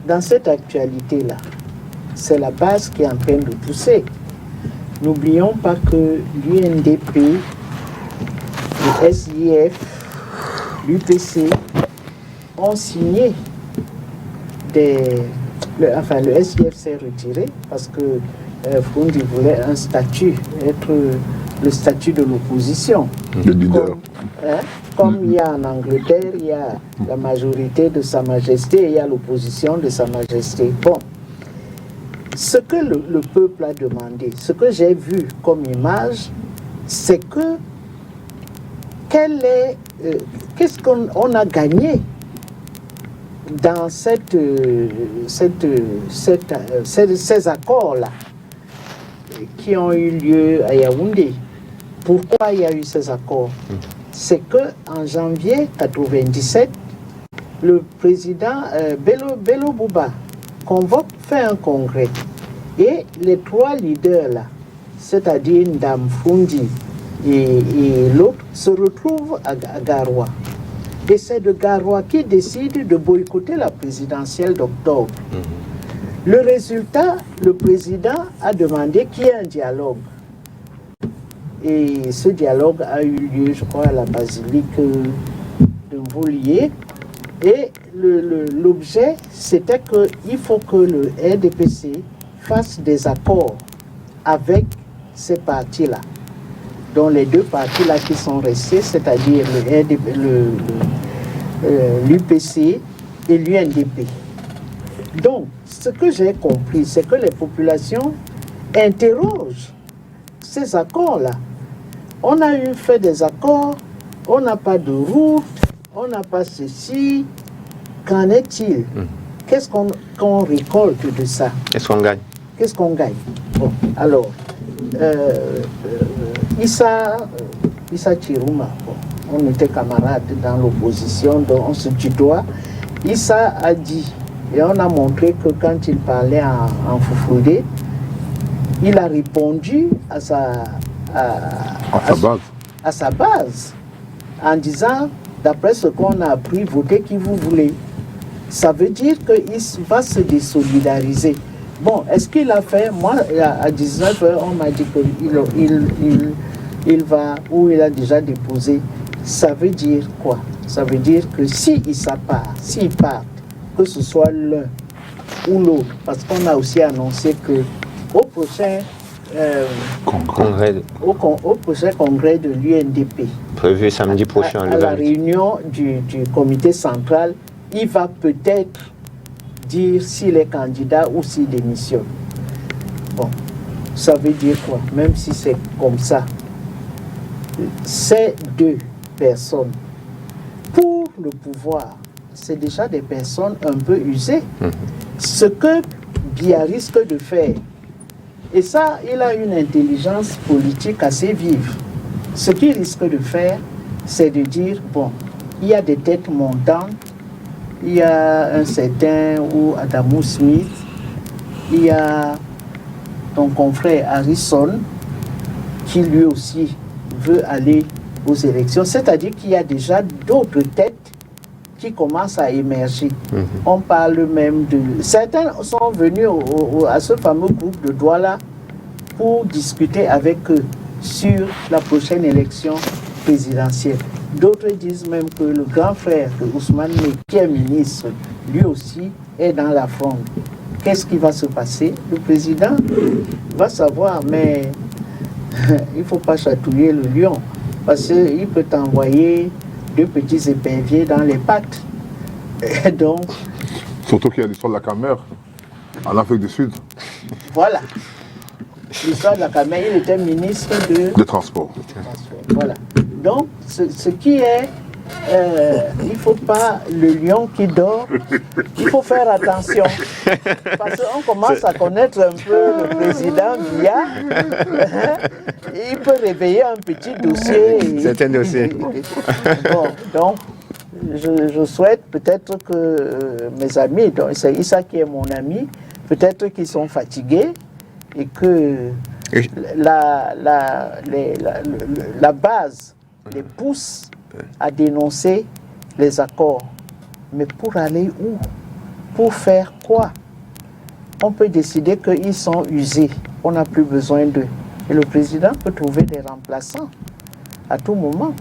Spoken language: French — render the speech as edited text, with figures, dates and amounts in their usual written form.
dans cette actualité-là, c'est la base qui est en train de pousser. N'oublions pas que l'UNDP, le SIF, l'UPC ont signé le SIF s'est retiré parce que Foundi voulait un statut, être le statut de l'opposition. Le leader. Comme il y a en Angleterre, il y a la majorité de Sa Majesté et il y a l'opposition de Sa Majesté. Bon, ce que le peuple a demandé, ce que j'ai vu comme image, c'est que qu'est-ce qu'on a gagné dans ces accords-là qui ont eu lieu à Yaoundé. Pourquoi il y a eu ces accords? C'est qu'en janvier 1997, le président Bello Bouba fait un congrès. Et les trois leaders-là, c'est-à-dire Ndam Foundi et l'autre, se retrouvent à Garoua. Et c'est de Garoua qui décide de boycotter la présidentielle d'octobre. Le résultat, le président a demandé qu'il y ait un dialogue. Et ce dialogue a eu lieu, je crois, à la basilique de Mvoulié. Et l'objet, c'était qu'il faut que le RDPC fasse des accords avec ces partis-là, dont les deux partis-là qui sont restés, c'est-à-dire l'UPC et l'UNDP. Donc, ce que j'ai compris, c'est que les populations interrogent ces accords-là. On a fait des accords, on n'a pas de route, on n'a pas ceci. Qu'en est-il? Qu'est-ce qu'on récolte de ça? Qu'est-ce qu'on gagne? Qu'est-ce qu'on gagne? Bon, alors, Issa Chirouma, bon, on était camarades dans l'opposition, donc on se tutoie. Issa a dit, et on a montré que quand il parlait en Foufoudé, il a répondu à sa base en disant, d'après ce qu'on a appris, votez qui vous voulez. Ça veut dire qu'il va se désolidariser. Bon, est-ce qu'il a fait? Moi, à 19h, on m'a dit qu'il va, ou il a déjà déposé. Ça veut dire quoi? Ça veut dire que s'il part, que ce soit l'un ou l'autre, parce qu'on a aussi annoncé que au prochain congrès de l'UNDP, prévu samedi prochain, à la réunion du comité central, il va peut-être dire s'il est candidat ou s'il démissionne. Bon, ça veut dire quoi? Même si c'est comme ça, ces deux personnes, pour le pouvoir, c'est déjà des personnes un peu usées. Ce que Biya risque de faire, et ça, il a une intelligence politique assez vive. Ce qu'il risque de faire, c'est de dire, bon, il y a des têtes montantes, il y a un certain Adamou Smith, il y a ton confrère Harrison, qui lui aussi veut aller aux élections. C'est-à-dire qu'il y a déjà d'autres têtes qui commencent à émerger. On parle même de... Certains sont venus à ce fameux groupe de Douala pour discuter avec eux sur la prochaine élection présidentielle. D'autres disent même que le grand frère de Ousmane Nek, qui est ministre, lui aussi est dans la fronde. Qu'est-ce qui va se passer? Le président va savoir, mais il ne faut pas chatouiller le lion, parce qu'il peut t'envoyer deux petits éperviers dans les pattes. Et donc, surtout qu'il y a l'histoire de la Camer en Afrique du Sud. Voilà. L'histoire de la Camer, il était ministre de transport. Voilà. Donc, ce qui est, il ne faut pas le lion qui dort, il faut faire attention. Parce qu'on commence à connaître un peu le président Biya. Il peut réveiller un petit dossier. Certains dossiers. Bon, donc, je souhaite peut-être que mes amis, donc c'est Issa qui est mon ami, peut-être qu'ils sont fatigués et que la base les pousse à dénoncer les accords. Mais pour aller où? Pour faire quoi? On peut décider qu'ils sont usés, on n'a plus besoin d'eux. Et le président peut trouver des remplaçants à tout moment.